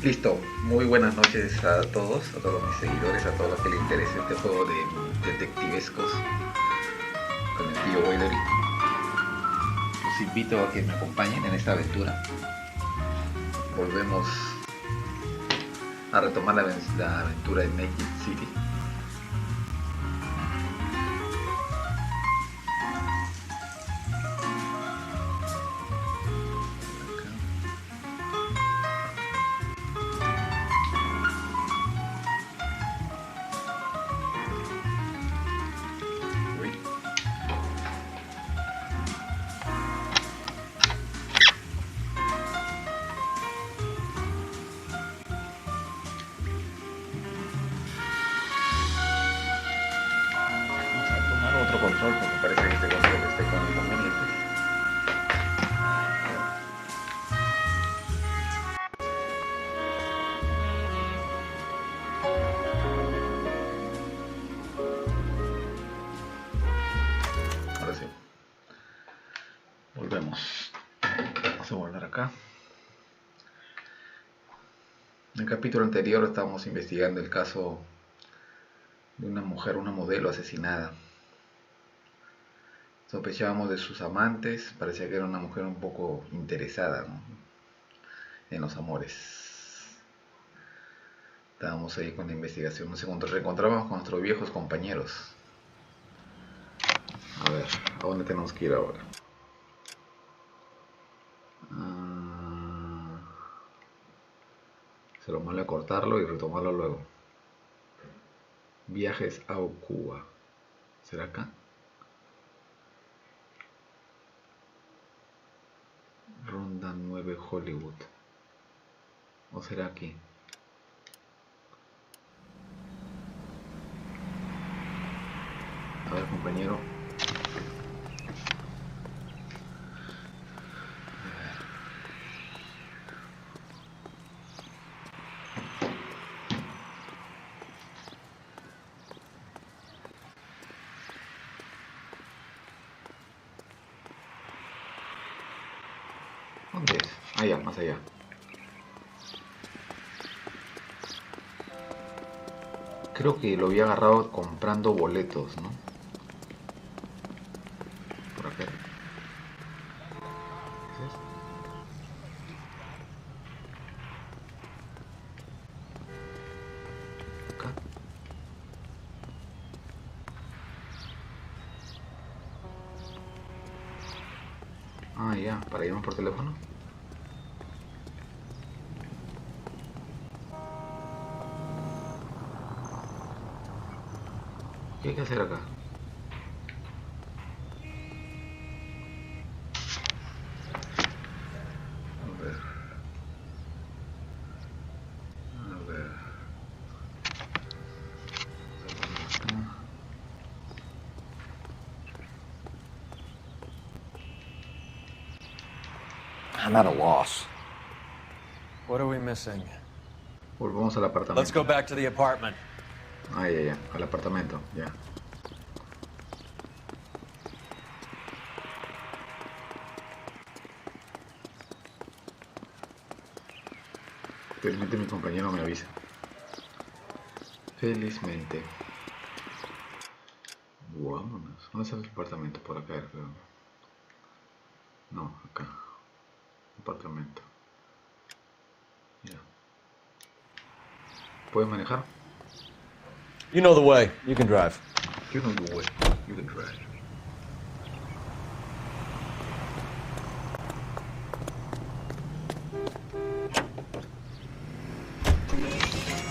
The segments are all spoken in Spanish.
Listo, muy buenas noches a todos mis seguidores, a todos los que les interese este juego de detectivescos con el tío Boilery. Los invito a que me acompañen en esta aventura. Volvemos a retomar la aventura de Naked City. Control, porque parece que este control está con inconvenientes. Ahora sí. Volvemos. Vamos a volver acá. En el capítulo anterior estábamos investigando el caso de una mujer, una modelo asesinada. Sospechábamos de sus amantes, parecía que era una mujer un poco interesada, ¿no?, en los amores. Estábamos ahí con la investigación, nos reencontramos con nuestros viejos compañeros. A ver, ¿a dónde tenemos que ir ahora? Se lo malo a cortarlo y retomarlo luego. Viajes a Cuba. ¿Será acá? Ronda 9 Hollywood. ¿O será aquí? A ver, compañero. ¿Dónde es? Allá, más allá. Creo que lo había agarrado comprando boletos, ¿no? Por acá. ¿Qué es eso? Acá. Ah, ya, para irnos por teléfono. ¿Qué hay que hacer acá? A ver. A ver. I'm at a loss. What are we missing? Volvamos al apartamento. Let's go back to the apartment. Ah, ya, al apartamento, ya. Felizmente mi compañero me avisa. Felizmente. Vámonos. ¿Dónde está el apartamento? Por acá, creo. No, acá. Apartamento. Ya. ¿Puedes manejar? You know the way. You can drive. You know the way. You can drive.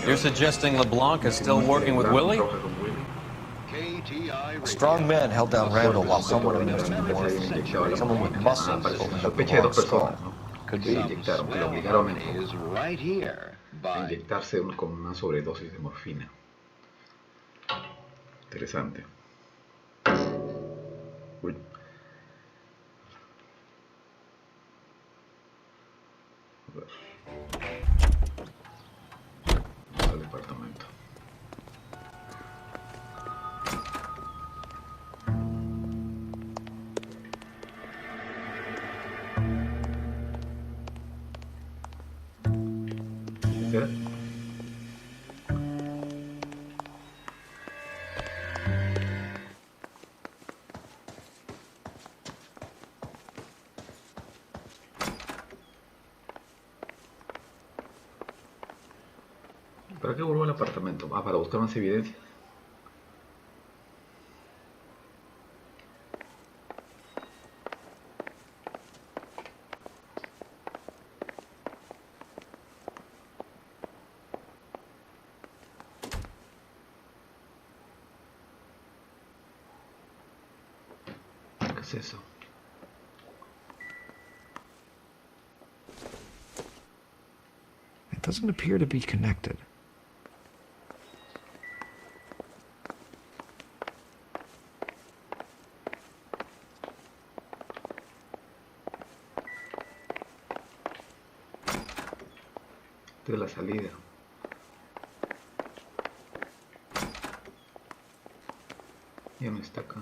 You're suggesting LeBlanc is still working with Willie? A strong man held down Randall while someone administered morphine. Someone with muscles opened up the wrong skull. Could be. Inyectaron, que lo obligaron a inyectarse con una sobredosis de morfina. Interesante. Uy. A ver. Vamos al departamento. ¿Para qué vuelvo al apartamento? Ah, para buscar más evidencia. ¿Qué es eso? It doesn't appear to be connected. De la salida. Ya no está acá.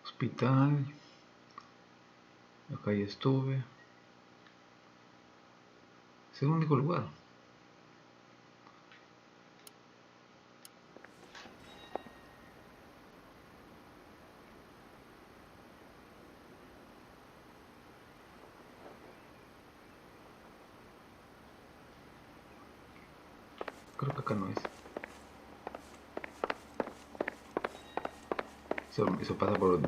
Hospital. Acá ya estuve. Es el único lugar. Creo que acá no es. Eso pasa por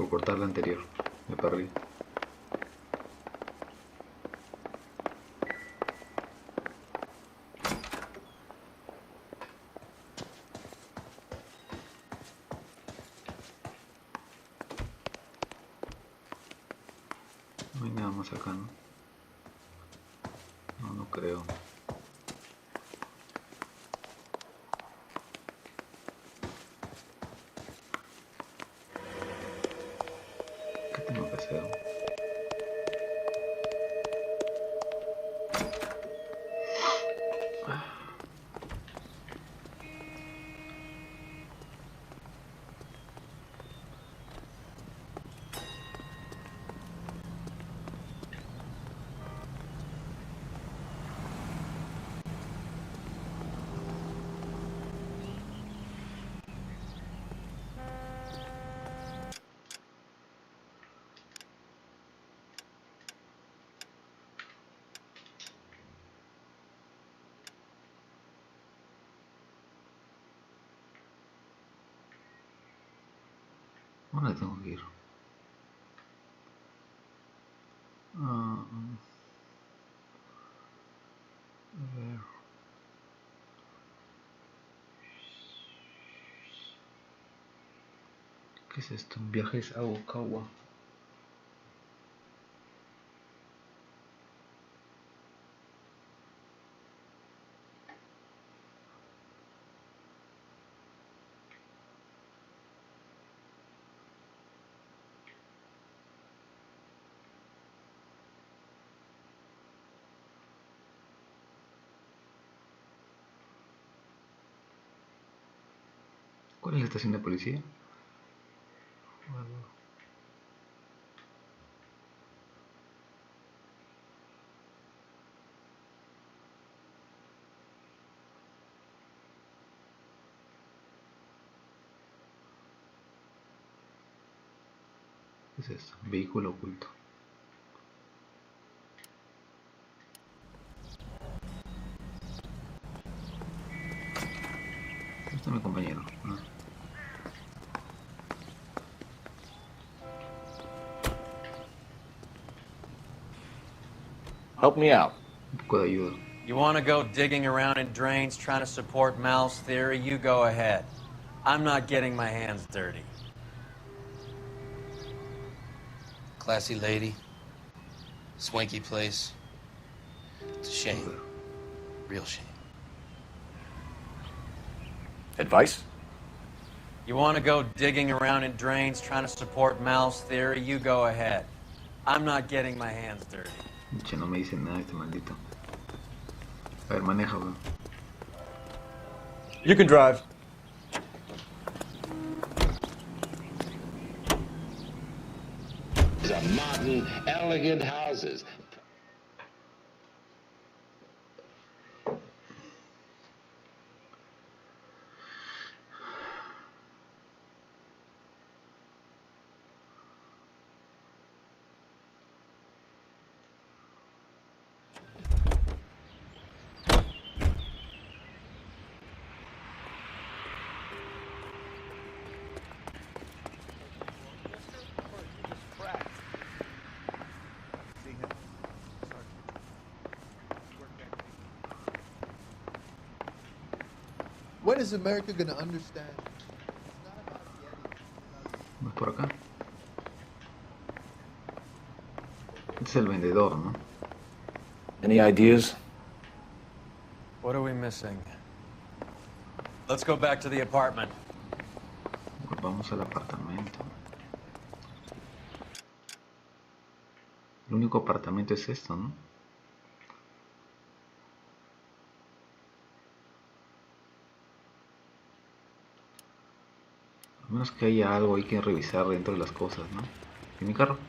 cortar la anterior. Me perdí. No hay nada más acá, ¿no? No, no creo. ¿Qué tengo que hacer? ¿Dónde tengo que ir? A ver. ¿Qué es esto? Viajes a Okawa. ¿Cuál es la estación de policía? ¿Qué es esto? Vehículo oculto. ¿Dónde está mi compañero? Ah, Help me out. un poco de ayuda. You want to go digging around in drains trying to support Mal's theory? You go ahead. I'm not getting my hands dirty. Classy lady, swanky place. It's a shame. Real shame. Advice? You want to go digging around in drains trying to support Mal's theory? You go ahead. I'm not getting my hands dirty. Che, no me dice nada este maldito. A ver, maneja, weón. You can drive. These are modern, elegant houses. When is America gonna understand? ¿Vas por acá? Este es el vendedor, ¿no? Any ideas? What are we missing? Let's go back to the apartment. Volvamos al apartamento. El único apartamento es esto, ¿no? A menos que haya algo ahí que revisar dentro de las cosas, ¿no? ¿Y mi carro?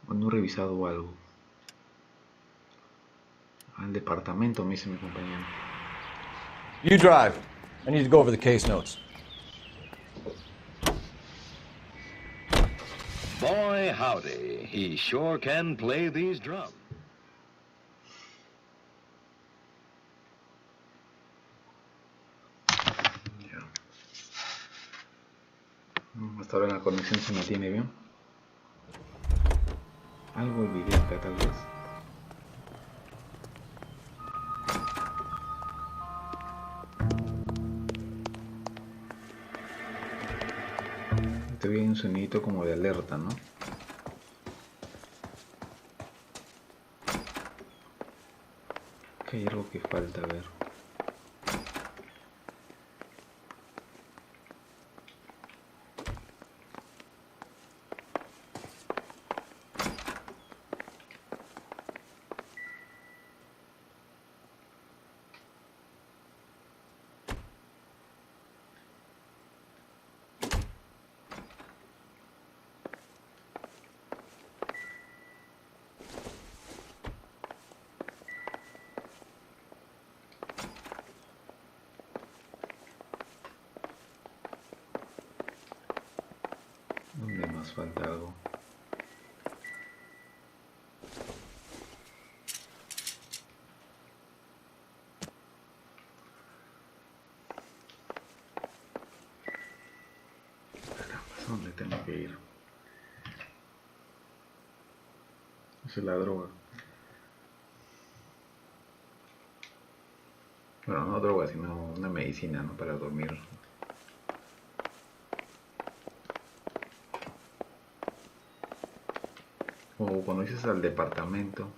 O no he revisado algo. Al departamento, me dice mi compañero. You drive. I need to go over the case notes. Boy, howdy. He sure can play these drums. Ya. Hasta ahora la conexión se mantiene bien. Algo olvidé acá tal vez. Te vi un sonidito como de alerta, ¿no? Que hay algo que falta ver. ¿Dónde más falta algo? ¿Dónde tengo que ir? Esa es la droga. Bueno, no droga, sino una medicina, ¿no? Para dormir. O cuando dices al departamento,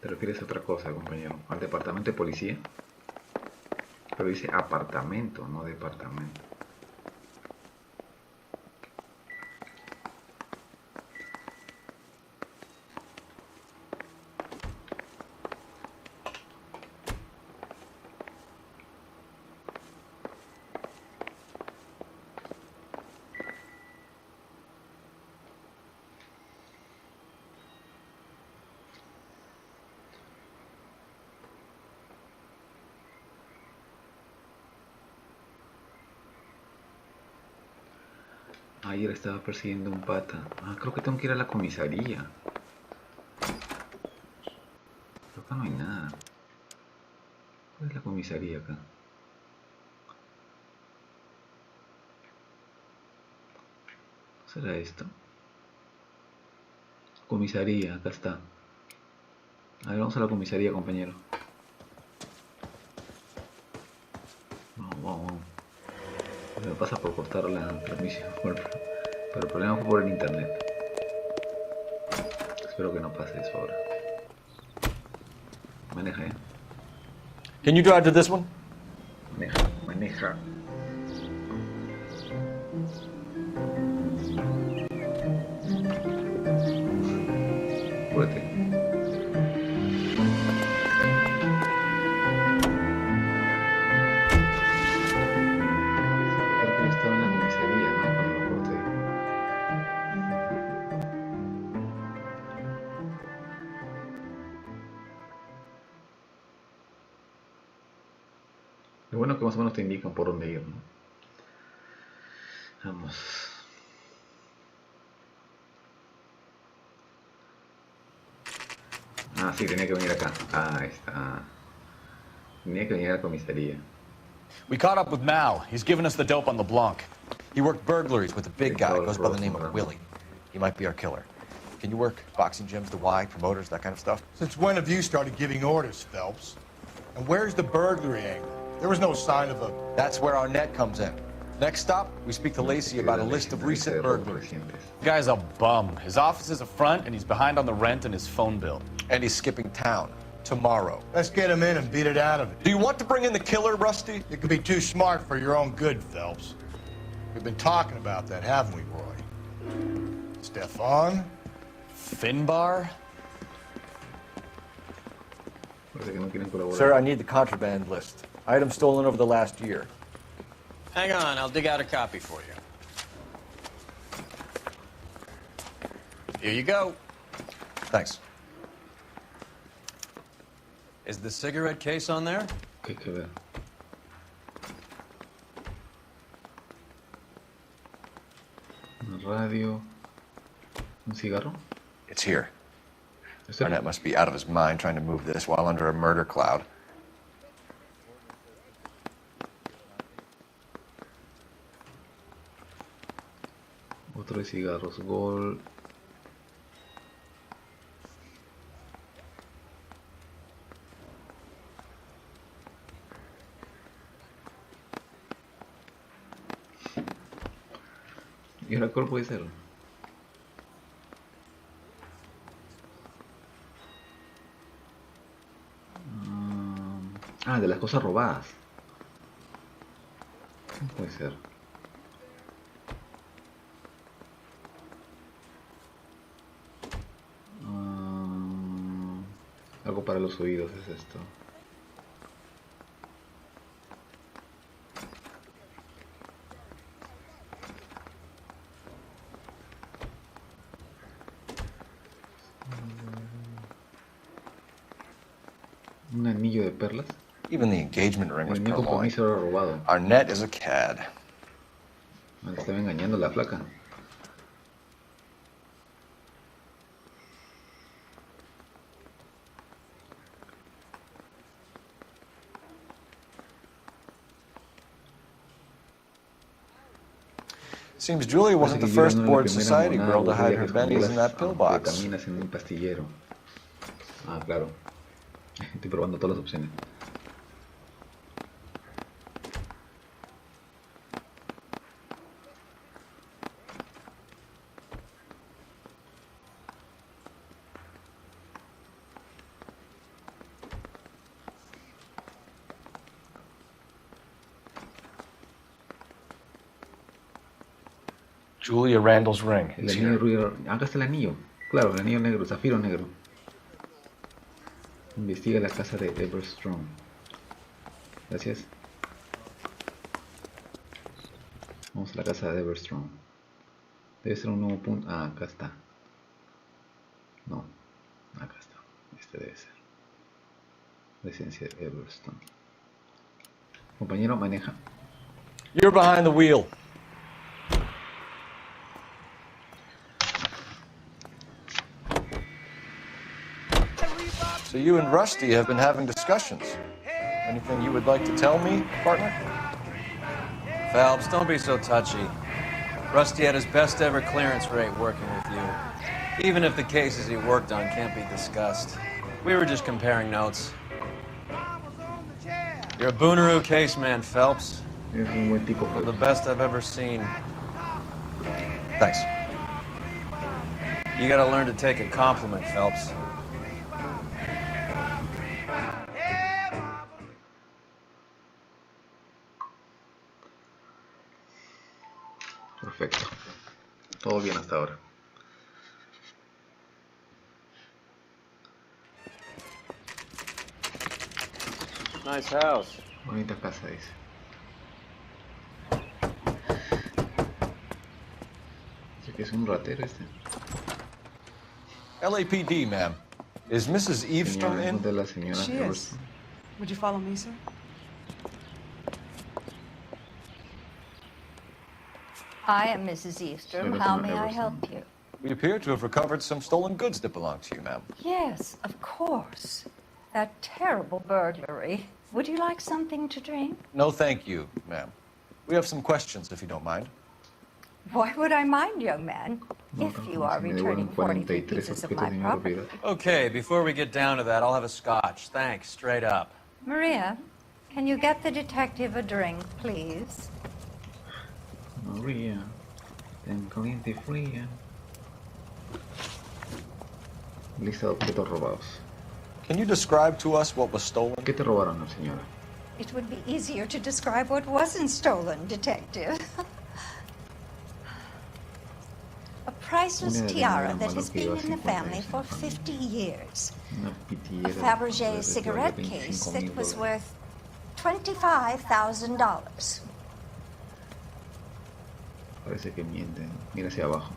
te refieres a otra cosa, compañero. Al departamento de policía. Pero dice apartamento, no departamento. Ayer estaba persiguiendo un pata. Ah, creo que tengo que ir a la comisaría. Pero acá no hay nada. ¿Cuál es la comisaría acá? ¿Será esto? Comisaría, acá está. A ver, vamos a la comisaría, compañero. Vamos, vamos, vamos. Me pasa por cortar la transmisión, pero el problema fue por el internet. Espero que no pase eso ahora. Maneja, Can you drive to this one? maneja, maneja. Apúrate. Creo que yo estaba en la comisaría, ¿no? Cuando lo corté. Lo bueno que más o menos te indican por dónde ir, ¿no? Vamos. Ah, sí, tenía que venir acá. Ah, ahí está. Tenía que venir a la comisaría. We caught up with Mal. He's given us the dope on the Blanc. He worked burglaries with a big guy, goes by the name of Willie. He might be our killer. Can you work boxing gyms, the Y, promoters, that kind of stuff? Since when have you started giving orders, Phelps? And where's the burglary angle? There was no sign of a... That's where our net comes in. Next stop, we speak to Lacey about a list of recent burglaries. The guy's a bum. His office is a front, and he's behind on the rent and his phone bill. And he's skipping town tomorrow. Let's get him in and beat it out of it. Do you want to bring in the killer, Rusty? It could be too smart for your own good, Phelps. We've been talking about that, haven't we, Roy? Stefan? Finbar? Sir, I need the contraband list. Items stolen over the last year. Hang on, I'll dig out a copy for you. Here you go. Thanks. Is the cigarette case on there? ¿Qué hay que ver? Un radio. Un cigarro. It's here. Arnett must be out of his mind trying to move this while under a murder cloud. Otro de cigarros. Gol. ¿Y ahora cuál puede ser? Ah, de las cosas robadas. ¿Qué puede ser? Algo para los oídos es esto. Un anillo de perlas. Even the engagement ring was El mismo purloined. compromiso era robado. Arnett is a cad. Me estaba engañando la flaca. Seems Julia wasn't the first bored society girl to hide her bennies in that pillbox. Vitaminas en un pastillero. Ah, claro. Estoy probando todas las opciones. Julia Randall's ring. El It's anillo here. rubio. Acá está el anillo. Claro, el anillo negro, zafiro negro. Investiga la casa de Everstrong. Gracias. Vamos a la casa de Everstrong. Debe ser un nuevo punto. Ah, acá está. No, acá está. Este debe ser. Residencia de Everstone. Compañero, maneja. You're behind the wheel. So you and Rusty have been having discussions. Anything you would like to tell me, partner? Phelps, don't be so touchy. Rusty had his best ever clearance rate working with you. Even if the cases he worked on can't be discussed. We were just comparing notes. You're a Booneroo case man, Phelps. Es un buen tipo. You're the best I've ever seen. Thanks. You gotta learn to take a compliment, Phelps. Perfecto. Todo bien hasta ahora. Nice house. Bonita casa, dice. Dice que es un ratero este. LAPD, ma'am. Is Mrs. Eavesdom Señora, in? de la señora She is. Everstone. Would you follow me, sir? I am Mrs. Eastrom. How may I help you? We appear to have recovered some stolen goods that belong to you, ma'am. Yes, of course. That terrible burglary. Would you like something to drink? No, thank you, ma'am. We have some questions, if you don't mind. Why would I mind, young man, No, if you tampoco are se me returning devuelven 43 43 pieces of objetos my de mi property? propiedad. Okay, before we get down to that, I'll have a scotch. Thanks, straight up. Maria, can you get the detective a drink, please? Maria, ten caliente fría. Lista de objetos robados. Can you describe to us what was stolen? ¿Qué te robaron, señora? It would be easier to describe what wasn't stolen, detective. A priceless Una tiara determinada that has mano que lleva been in the 50 family años en for la familia. 50 years. Una A pitillera Fabergé de cigarette $25,000. case that was worth $25,000. Parece que mienten. Mira hacia abajo.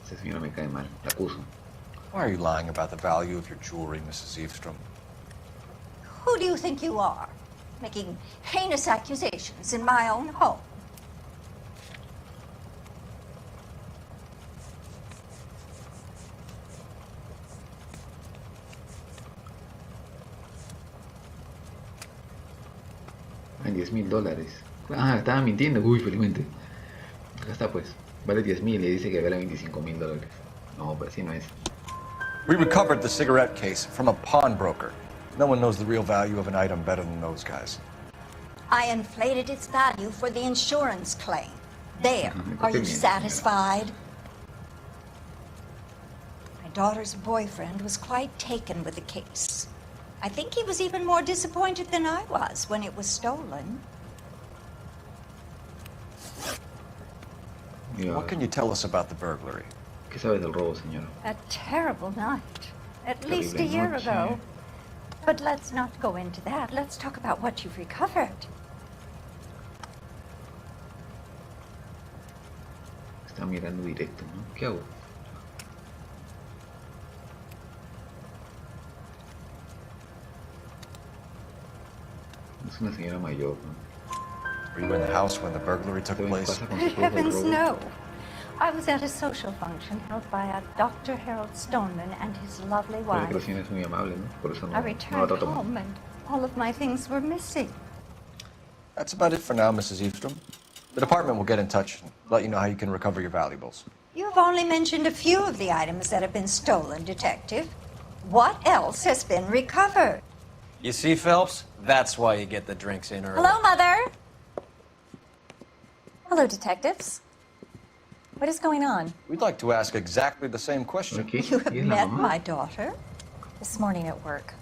Esa señora me cae mal. La acuso. Why are you lying about the value of your jewelry, Mrs. Eavestrom? Who do you think you are, making heinous accusations in my own home? Ay, $10,000. Ah, estaba mintiendo. Uy, felizmente. Acá está pues. Vale 10,000 y dice que vale $25,000. No, pues así no es. We recovered the cigarette case from a pawnbroker. No one knows the real value of an item better than those guys. I inflated its value for the insurance claim. There. Are you satisfied? My daughter's boyfriend was quite taken with the case. I think he was even more disappointed than I was when it was stolen. What can you tell us about the burglary? ¿Qué sabes del robo, señora? A terrible night. At Terrible least a year noche. ago. But let's not go into that. Let's talk about what you've recovered. Está mirando directo, ¿no? ¿Qué hago? Es una señora mayor, ¿no? Were you in the house when the burglary took ¿Qué place? pasa con su Good esposo del heavens, robo? no. I was at a social function held by a Dr. Harold Stoneman and his lovely Parece que la wife. señora es muy amable, ¿no? Por eso no, I no la returned trato mal. home and all of my things were missing. That's about it for now, Mrs. Eavestrom. The department will get in touch and let you know how you can recover your valuables. You've only mentioned a few of the items that have been stolen, Detective. What else has been recovered? You see, Phelps? That's why you get the drinks in early. Hello, Mother. Hello, detectives. What is going on? We'd like to ask exactly the same question. Aquí, You have ¿y es la met mamá? my daughter? This morning at work.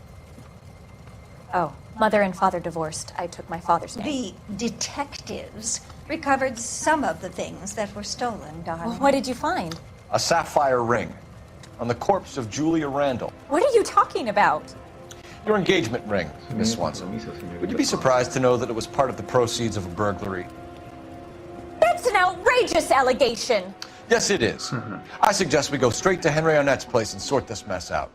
Oh, mother and father divorced. I took my father's name. The detectives recovered some of the things that were stolen, darling. Well, what did you find? A sapphire ring on the corpse of Julia Randall. What are you talking about? Your engagement ring, Miss Sin Swanson. compromiso, señorita. Would you be surprised to know that it was part of the proceeds of a burglary? That's an outrageous allegation. Yes, it is. I suggest we go straight to Henry Arnett's place and sort this mess out.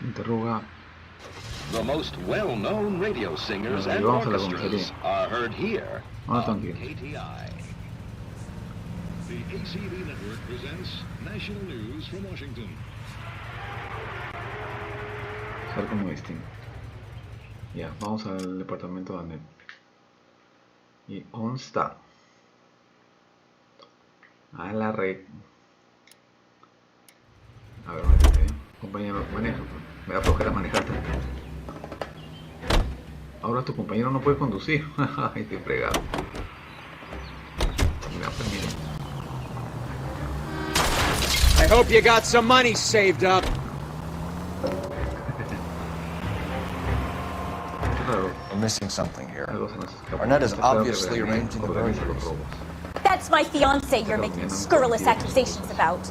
Interroga. The most well-known radio singers Bueno, and vamos a la orchestras comisaría. are heard here Vamos on tranquilo. KTI. The ACB Network presents national news from Washington. A ver cómo distingo. Ya, vamos al departamento de Annette. Y ¿dónde está? A la red. A ver, métete, ¿eh? Compañero, maneja. Me da flojera manejar también. Ahora tu compañero no puede conducir. Ay, estoy fregado. Mira, pues mira. I hope you got some money saved up. We're missing something here. Algo se nos escapa. Arnett is Está claro que obviously René arranging the organiza los burglaries. robos. That's my fiance you're making scurrilous accusations about.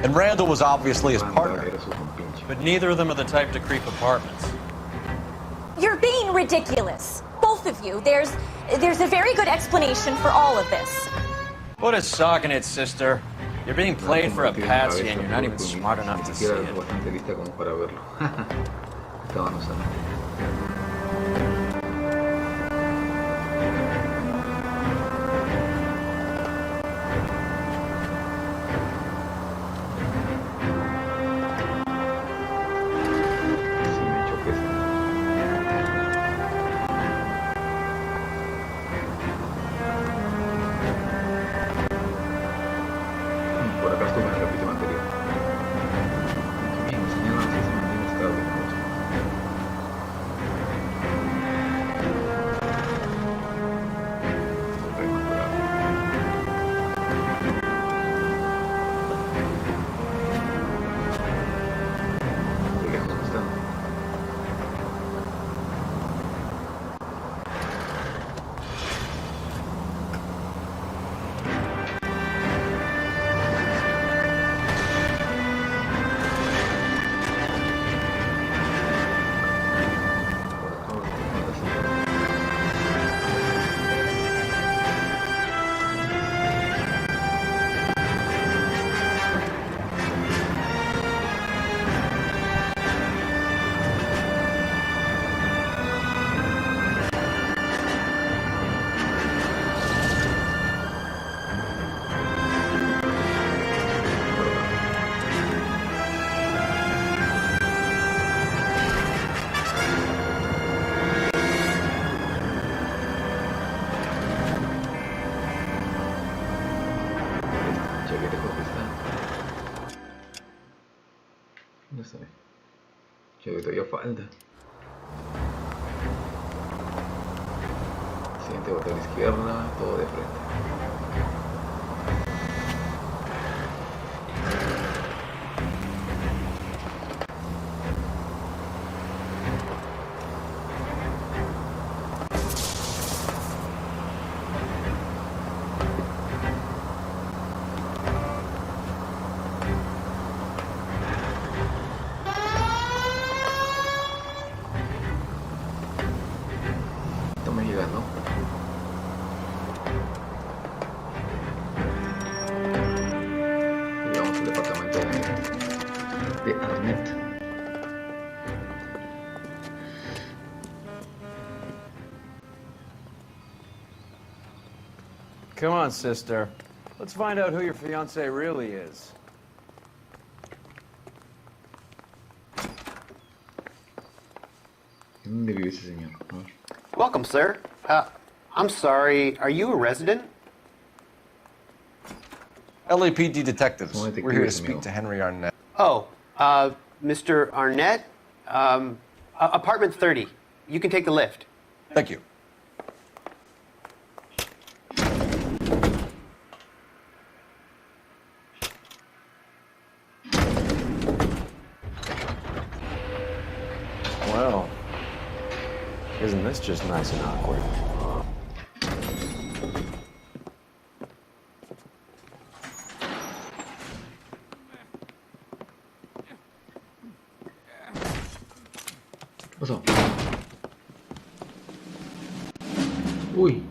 And Randall was obviously his Wanda partner. era su compinche. But neither of them are the type to creep apartments. You're being ridiculous. Both of you. There's a very good explanation for all of this. What is socking it, sister? You're being played for a No tiene patsy cabeza, and you're not even puro smart puñito. enough to Ni see siquiera it. es bastante lista como para verlo. Estaban usando. creo que está. No sé. Creo que todavía falta. Siguiente botón izquierda, todo de frente. Estamos llegando. Llegamos al departamento de Arnett. Come on, sister. Let's find out who your fiance really is. ¿Dónde vive ese señor? A ver. Welcome, sir. I'm sorry, are you a resident? LAPD detectives. Somos We're here to detectives, speak amigo. to Henry Arnett. Oh, Mr. Arnett? Apartment 30. You can take the lift. Thank you. Well, isn't this just nice and awkward? ¿Qué pasó? Uy.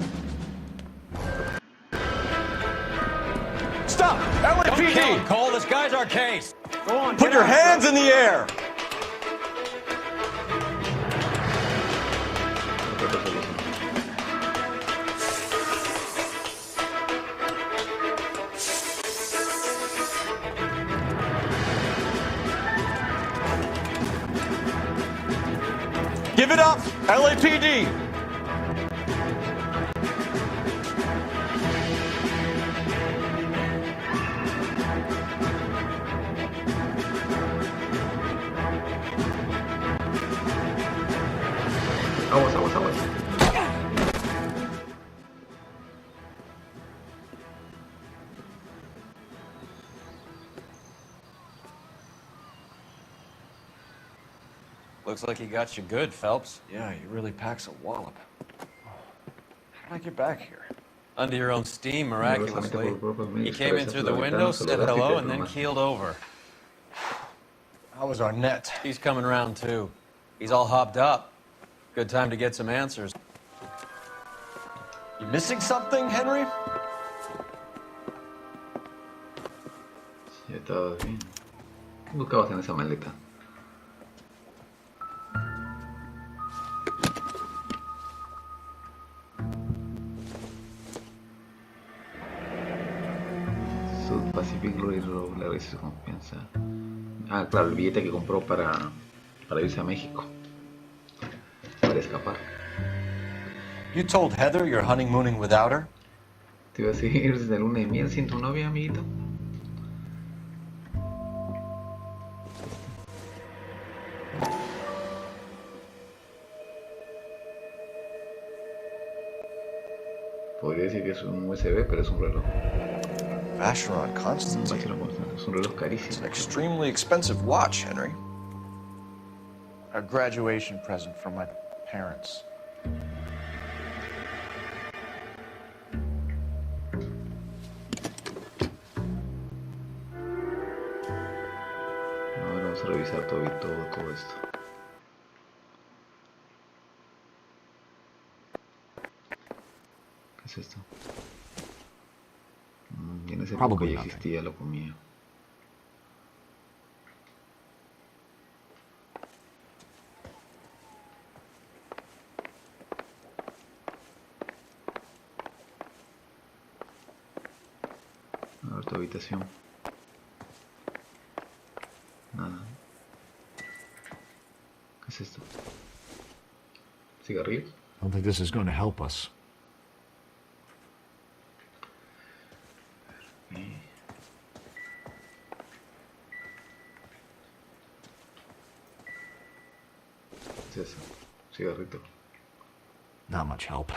Stop! LAPD! Cole, this guy's our case. Go on. Put your hands in the air! Give it up, LAPD! Aguas, aguas, aguas. Looks like he got you good, Phelps. Yeah, he really packs a wallop. How'd I get back here? Under your own steam, miraculously. He came in through the window, said hello, and then keeled over. How was Arnett? He's coming round, too. He's all hopped up. Good time to get some answers. You missing something, Henry? Ya estaba bien. ¿Qué buscabas en esa maleta? South Pacific Railroad, la vez de confianza. Ah, claro, el billete que compró para irse a México. Para escapar. You told Heather you're honeymooning without her? Te iba a decir de luna de miel sin tu novia, amiguito. Podría decir que es un USB, pero es un reloj. Vacheron Constantine. Es un reloj It's carísimo. an extremely expensive watch, Henry. A graduation present from my parents. Ahora vamos a revisar todo esto. ¿Qué es esto? En ese época Probably ya nothing. existía, lo comía. A ver tu habitación. Nada. ¿Qué es esto? ¿Cigarrillos? I don't think this is going to help us. es eso? Cigarrito. Not much help.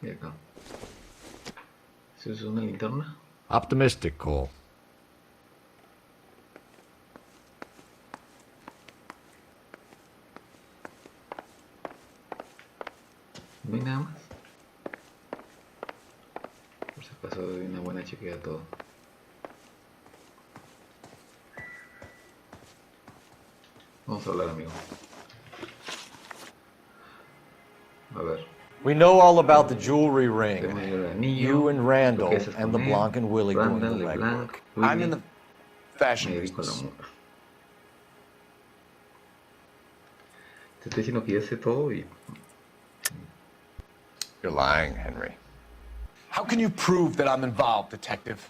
Y acá. ¿Eso es una linterna? Optimistic, Cole. No hay nada más. Por si acaso doy una buena chequeada a todo. Vamos a hablar, amigo. A ver. We know all about the jewelry ring. Tenemos el anillo, You and lo Randall que haces and the con él, Blanc and Willie doing the Randall, LeBlanc, legwork. Willie, I'm in the fashion me dedico al business. amor. Te estoy diciendo que ya sé todo y You're lying, Henry. How can you prove that I'm involved, detective?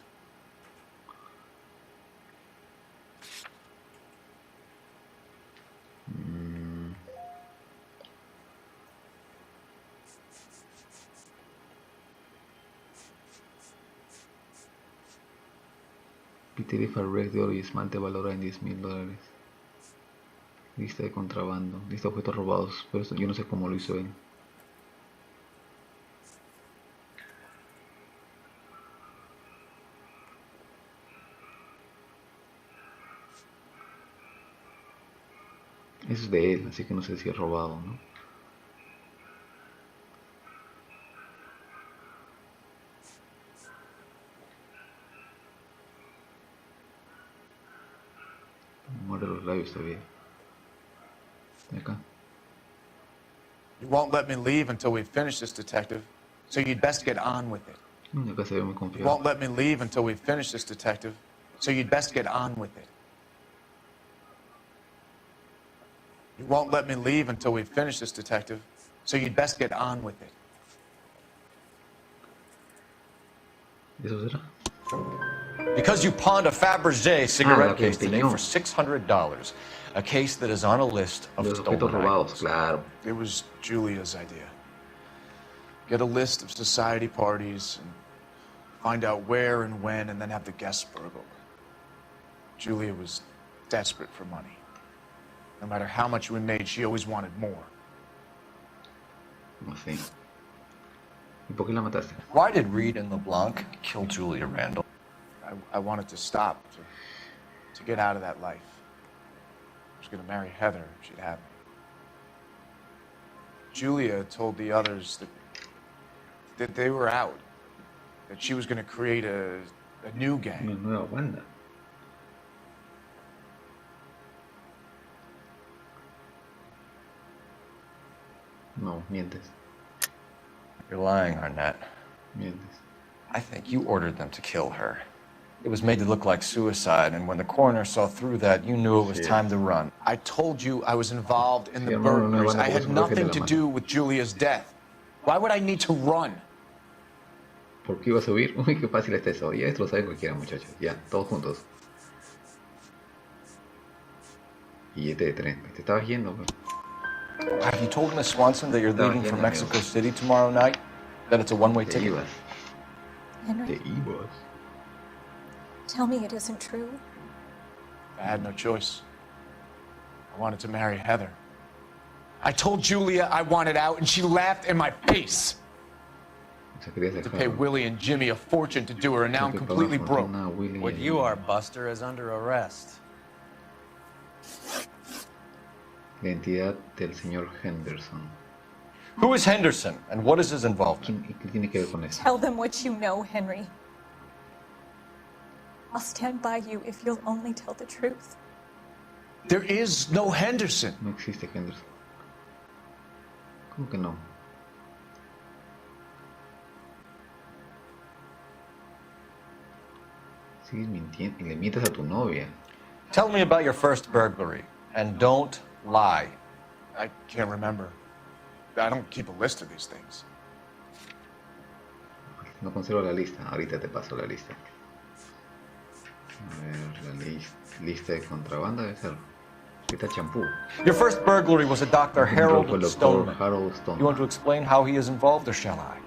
Peter y Farrell de oro y esmalte valora en $10,000. Lista de contrabando, lista de objetos robados, pero yo no sé cómo lo hizo él. Eso es de él, así que no sé si es robado, ¿no? Muerde los labios todavía. Acá. You won't let me leave until we finish this, detective. So you'd best get on with it. Acá se ve muy You confiado. won't let me leave until we finish this, detective. So you'd best get on with it. You won't let me leave until we finish this, detective. So you'd best get on with it. ¿Eso será? Because you pawned a Fabergé cigarette la que case today empeñó. for $600. A case that is on a list of Los objetos stolen robados, items. claro. It was Julia's idea. Get a list of society parties and find out where and when, and then have the guests burgled. Julia was desperate for money. No matter how much we made, she always wanted more. No sé. ¿Y por qué la mataste? Why did Reed and LeBlanc kill Julia Randall? I wanted to stop, to get out of that life. I was going to marry Heather if she'd have me. Julia told the others that they were out, that she was going to create a new gang. Una nueva banda. No, mientes. You're lying, Arnett. Mientes. I think you ordered them to kill her. It was made to look like suicide, and when the coroner saw through that, you knew it was time to run. I told you I was involved in the Sí, no, no, burglaries. no, I had no, no, nothing no, to no, do with Julia's death. Why would I need to run? ¿Por qué iba a subir? Uy, qué fácil está eso. Ya esto lo sabe cualquiera, muchachos. Ya, todos juntos. Billete de tren. Te estabas yendo, bro. Have you told Miss Swanson that you're leaving for Mexico City tomorrow night? That it's a one-way Te ticket? ibas. Henry, Te ibas. tell me it isn't true. I had no choice. I wanted to marry Heather. I told Julia I wanted out, and she laughed in my face. O sea, querías To pay dejarlo. Willie and Jimmy a fortune to do her, and now I'm Creo que completely pagaba broke. fortuna a Willy What y- you are, Buster, is under arrest. La identidad del señor Henderson. Who is Henderson, and what is his involvement? ¿Qué tiene que ver con eso? Tell them what you know, Henry. I'll stand by you if you'll only tell the truth. There is no Henderson. No existe Henderson. ¿Cómo que no? Sigues mintiendo y le mientes a tu novia. Tell me about your first burglary, and don't lie. I can't remember. I don't keep a list of these things. No conservo la lista. Ahorita te paso la lista. A ver, la lista de contrabando debe ser. Quita champú. Your first burglary was a Dr. Harold Stoneman. Harold Stoneman. You want to explain how he is involved, or shall I?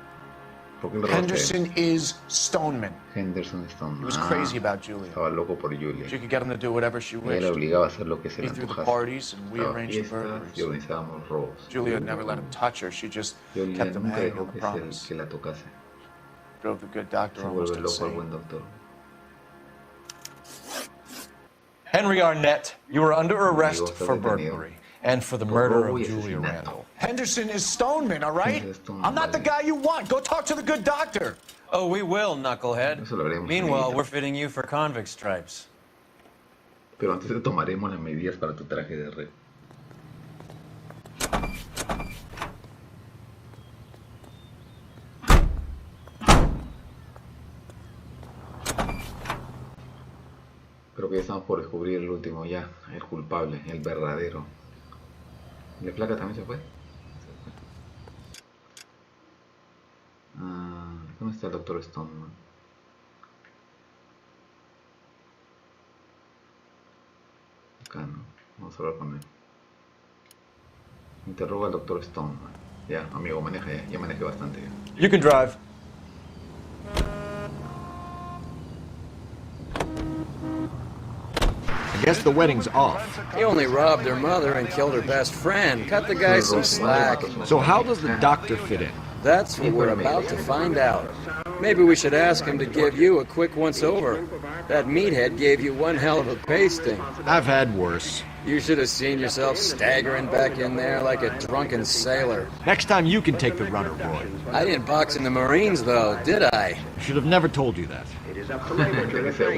Henderson is Stoneman. Henderson Stoneman. He was crazy about Julia. Estaba loco por Julia. She could get him to do whatever she Ella wished. le obligaba a hacer lo que se He le threw the antojase. parties and we Daba arranged the fiestas y burglaries. organizábamos robos. Julia never let him touch her. She just Julia kept him nunca hanging dejó on the que, promise. que la tocase. Drove the good doctor Se almost vuelve loco al insane. buen doctor. Henry Arnett, you are under arrest for burglary and for the murder of Julia Randall. Henderson is Stoneman, all right? I'm not the guy you want. Go talk to the good doctor. Oh, we will, knucklehead. Eso lo veremos Meanwhile, enseguida. we're fitting you for convict stripes. Pero antes te tomaremos las medidas para tu traje de red. Creo que ya estamos por descubrir el último ya, el culpable, el verdadero. ¿Y la placa también se fue? ¿Dónde está el doctor Stoneman? Acá no, vamos a hablar con él. Interroga al doctor Stoneman. Ya, amigo, maneja ya manejé bastante ya. You can drive. I guess the wedding's off. He only robbed her mother and killed her best friend. Cut the guy some slack. So how does the doctor fit in? That's what we're about to find out. Maybe we should ask him to give you a quick once-over. That meathead gave you one hell of a pasting. I've had worse. You should have seen yourself staggering back in there like a drunken sailor. Next time you can take the rudder, Roy. I didn't box in the Marines, though, did I? I should have never told you that. Que se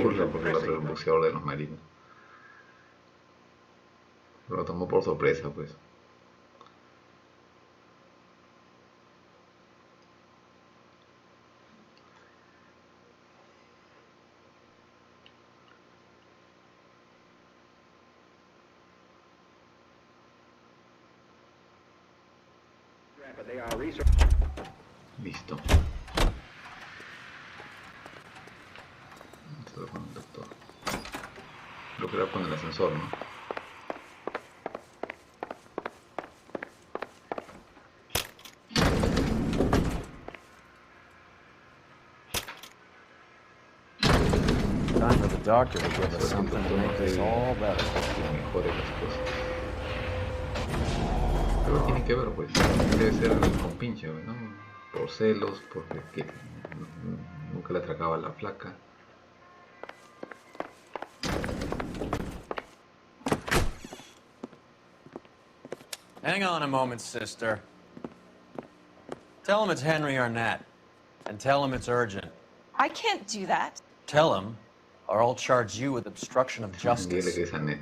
burla porque va a ser el boxeador de los marinos. Pero lo tomó por sorpresa, pues. Listo. Esto lo con el doctor. Lo que era con el ascensor, ¿no? Time for the doctor to give us something to make this all better. Mejore las cosas. Pero tiene que ver, pues. Debe ser el compinche, ¿no? Por celos, porque nunca le atracaba la flaca. Hang on a moment, sister. Tell him it's Henry Arnett. And tell him it's urgent. I can't do that. Tell him, or I'll charge you with obstruction of Dile justice. que es Annette.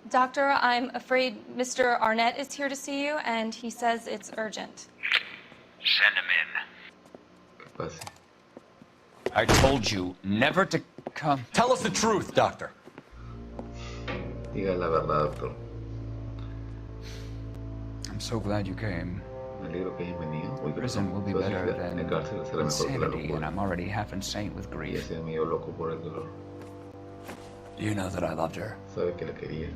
Doctor, I'm afraid Mr. Arnett is here to see you, and he says it's urgent. Send him in. ¿Qué pasa? I told you never to come. Tell us the truth, doctor. Diga la verdad, doctor. I'm so glad you came. Me alegro que hayas venido. Uy, Prison will be se va a better suicidar. than La cárcel será mejor que la insanity, and locura. I'm already half insane with Y grief. ese amigo loco por el dolor. You know that I loved her. Sabe que la quería.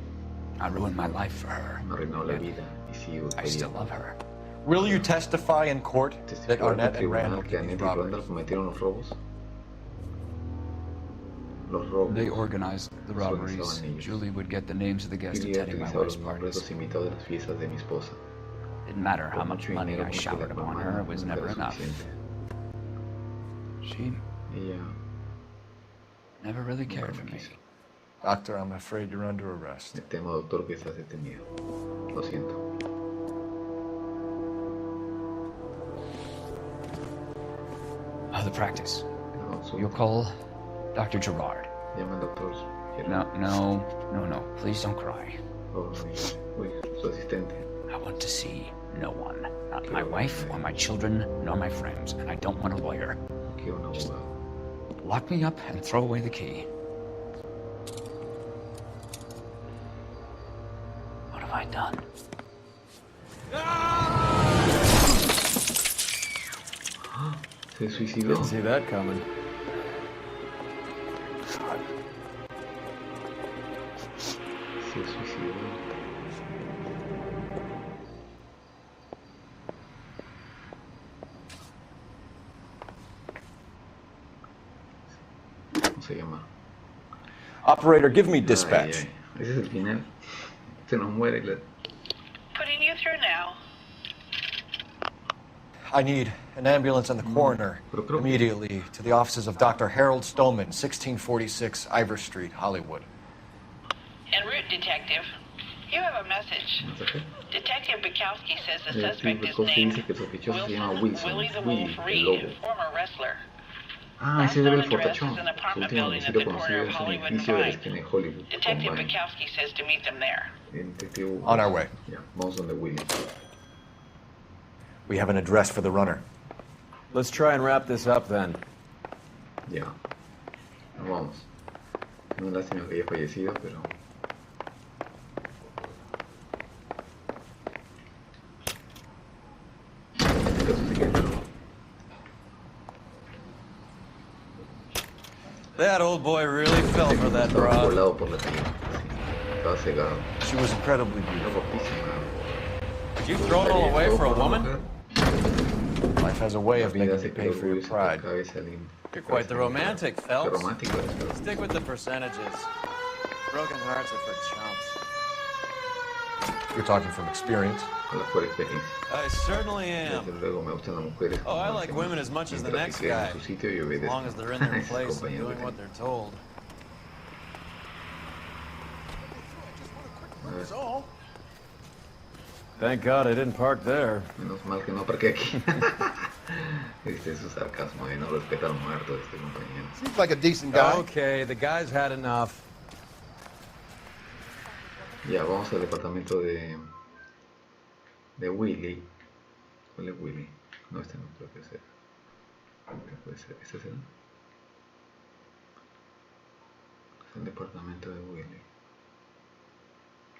I ruined my life for her. Me arruinó la vida y sigo I still queriendo. love her. Will you testify in court that Testificar en el Arnett and Randall tribunal que committed Annette y Randall robberies? cometieron los robos. Los robos. They organized the los robberies. organizaban ellos. Julie would get the names of the guests Julia attending my utilizaba wife's los nombres de parties. los invitados de las fiestas de mi esposa. Didn't matter how Por much mucho money dinero I con que la showered upon her, colmaran, it was nunca never era enough. suficiente. She Ella never really nunca cared me for me. quiso. Doctor, I'm afraid you're under arrest. Me temo, doctor, que estás detenido. Lo siento. The practice. No, You'll call Dr. Gerard. llama al doctor. No. Please don't cry. Oh, uy, su asistente. I want to see no one. Not my wife or my children, nor my friends. And I don't want a lawyer. Quiero un Just abogado. lock me up and throw away the key. What have I done? Se suicidó. Didn't see that coming. se llama? Operator, give me dispatch. Ay, ay. Ese es el final. Se nos muere. Putting you through now. I need an ambulance and the coroner immediately to the offices of Dr. Harold Stolman, 1646 Ivor Street, Hollywood. En route, Detective. You have a message. Detective Bukowski says the suspect is named Willie the Wolf Reed, former wrestler. Ah, ese era el fortachón. Su último domicilio conocido es un edificio de la esquina de Hollywood. Detective Bukowski says to meet them there. On our way. Yeah, vamos donde Willie. We have an address for the runner. Let's try and wrap this up then. Ya. Nos vamos. No lástima que haya fallecido, pero... That old boy really fell for that broad. She was incredibly beautiful. Did you throw it all away for a woman? Life has a way of making you pay for your pride. You're quite the romantic, Phelps. Stick with the percentages. Broken hearts are for chumps. You're talking from experience. I certainly am. Oh, I like women as much as the next guy, as long as they're in their place and doing what they're told. Thank God I didn't park there. Menos mal que no parqué aquí. Este es su sarcasmo, no respeta al muerto este compañero. Seems like a decent guy. Okay, the guy's had enough. Ya, vamos al departamento de Willy. ¿Cuál es Willy? No, este no creo que sea. ¿Qué puede ser? ¿Este es el? Es el departamento de Willy.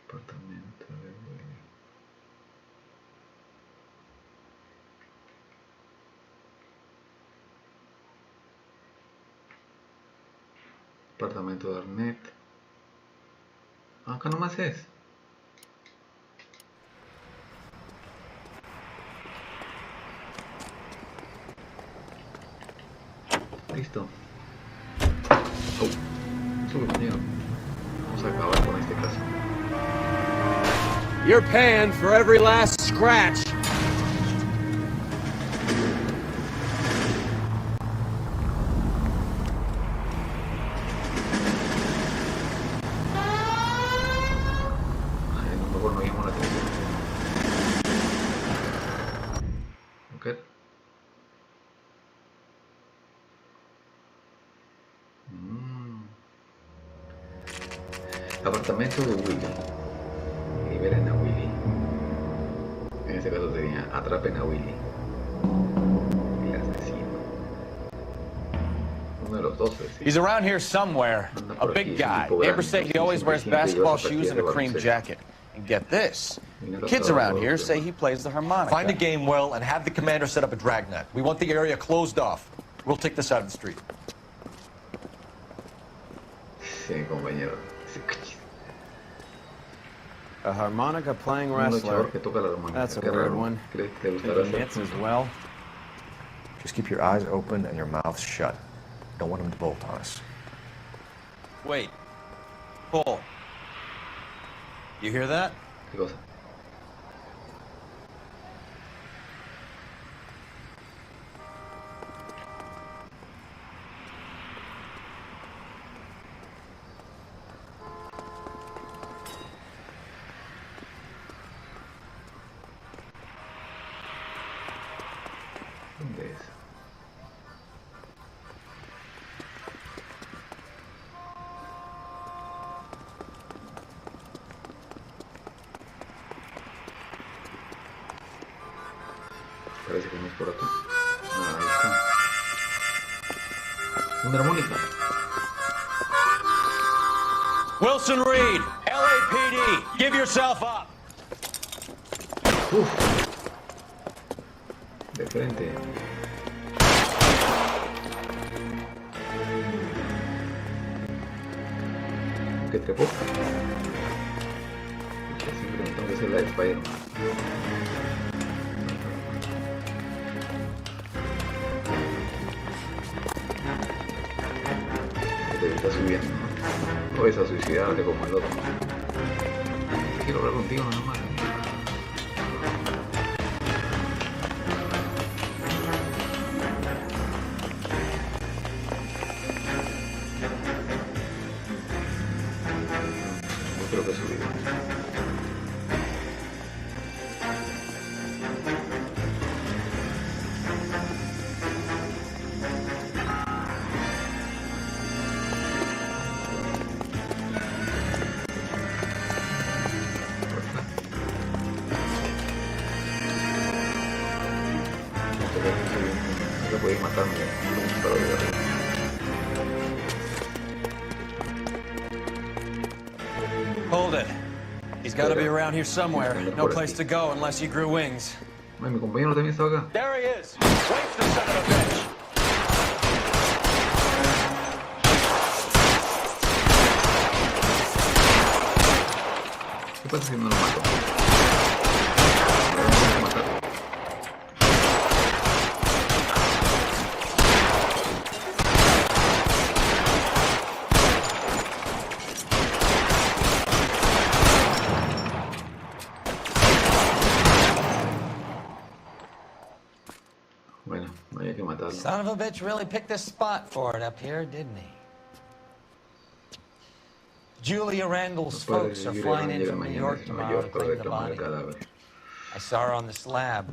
Departamento de Willy. Departamento de Arnett. Ah, acá nomás es. Listo. Oh, sube, compañero. Vamos a acabar con este caso. You're paying for every last scratch. Mejor no llamo la atención. Ok. Apartamento de Willy. Liberen a Willy. En este caso sería atrapen a Willy. El asesino. Uno de los dos. He's around here somewhere. A big guy. Neighbors say he always wears basketball shoes and a cream jacket. And get this. The kids around here say he plays the harmonica. Find a game well and have the commander set up a dragnet. We want the area closed off. We'll take this out of the street. Sí, compañero. A harmonica playing wrestler. That's a weird one. Hits as well. Just keep your eyes open and your mouth shut. Don't want him to bolt on us. Wait. Pull. You hear that? ¿Qué cosa? ¿Dónde es? Parece que no es por acá. Ah, ahí está. Una armónica. Wilson Reed, LAPD, give yourself up. De frente. ¿Qué trepó? Siempre me tengo que hacer la de Spider-Man. está subiendo, ¿no? O es a suicidarte como el otro. Quiero hablar contigo nomás. Yo creo que subí. Podéis matarme para ayudar. Hold it. He's got to be around here somewhere. No place to go unless you grew wings. Ay, mi compañero también está acá. There he is. Wait the son of a bitch. ¿Qué pasa si no lo mato? Bueno, no había que matarlo. Son of a bitch really picked this spot for it up here, didn't he? Julia Randall's folks are flying in from New York tomorrow to claim the body. I saw her on the slab.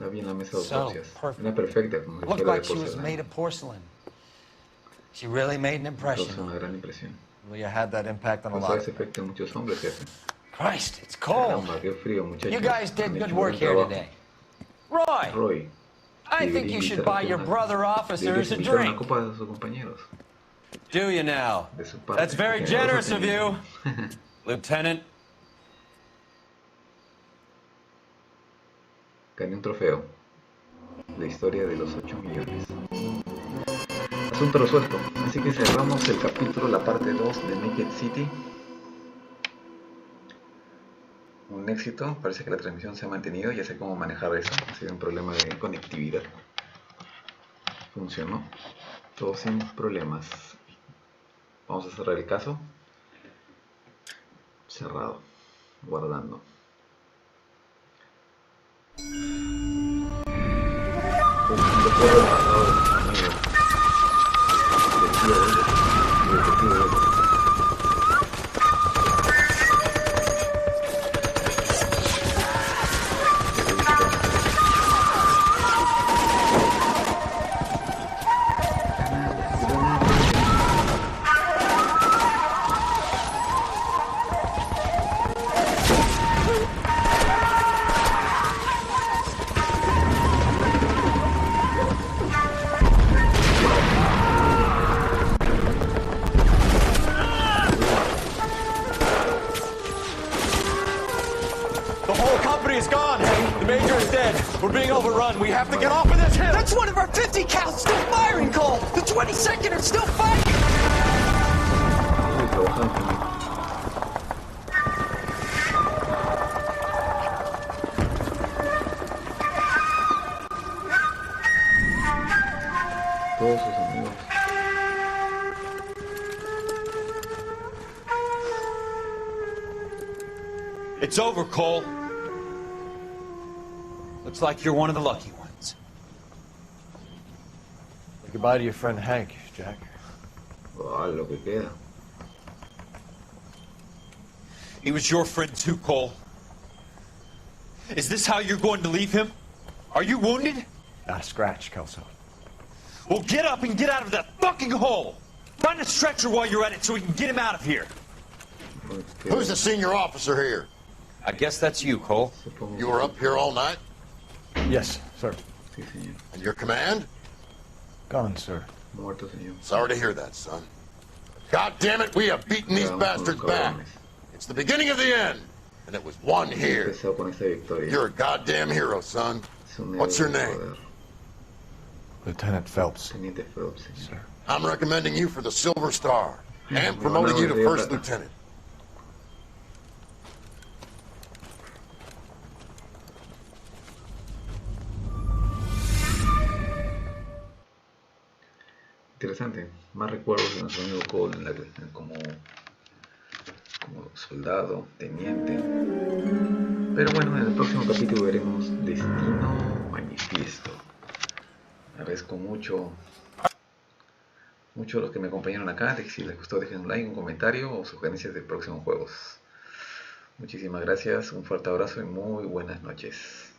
So perfect. Looked like she was made of porcelain. She really made an impression. Well, you had that impact on a lot. Christ, it's cold. You guys did good work here today. Roy, I think you should buy your brother officers a drink. Do you now? That's very generous of you, Lieutenant. Gané un trofeo. La historia de los 8 millones. Asunto resuelto. Así que cerramos el capítulo, la parte 2 de Naked City. Un éxito. Parece que la transmisión se ha mantenido. Ya sé cómo manejar eso. Ha sido un problema de conectividad. Funcionó. Todo sin problemas. Vamos a cerrar el caso. Cerrado. Guardando. We're being overrun. We have to get off of this hill. That's one of our 50 cals still firing, Cole. The 22nd are still fighting. Todos sus amigos. It's over, Cole. Looks like you're one of the lucky ones. Say goodbye to your friend Hank, Jack. Oh, lo que queda. He was your friend too, Cole. Is this how you're going to leave him? Are you wounded? Not a scratch, Kelso. Well, get up and get out of that fucking hole! Find a stretcher while you're at it so we can get him out of here. Who's the senior officer here? I guess that's you, Cole. You were up here all night? Yes, sir. And your command? Gone, sir. Sorry to hear that, son. God damn it, we have beaten these bastards back. It's the beginning of the end. And it was won here. You're a goddamn hero, son. What's your name? Lieutenant Phelps. Sir. I'm recommending you for the Silver Star and promoting you to First Lieutenant. Interesante. Más recuerdos de nuestro amigo Cole como soldado, teniente. Pero bueno, en el próximo capítulo veremos Destino Manifiesto. Agradezco mucho a los que me acompañaron acá. Si les gustó, dejen un like, un comentario o sugerencias de próximos juegos. Muchísimas gracias, un fuerte abrazo y muy buenas noches.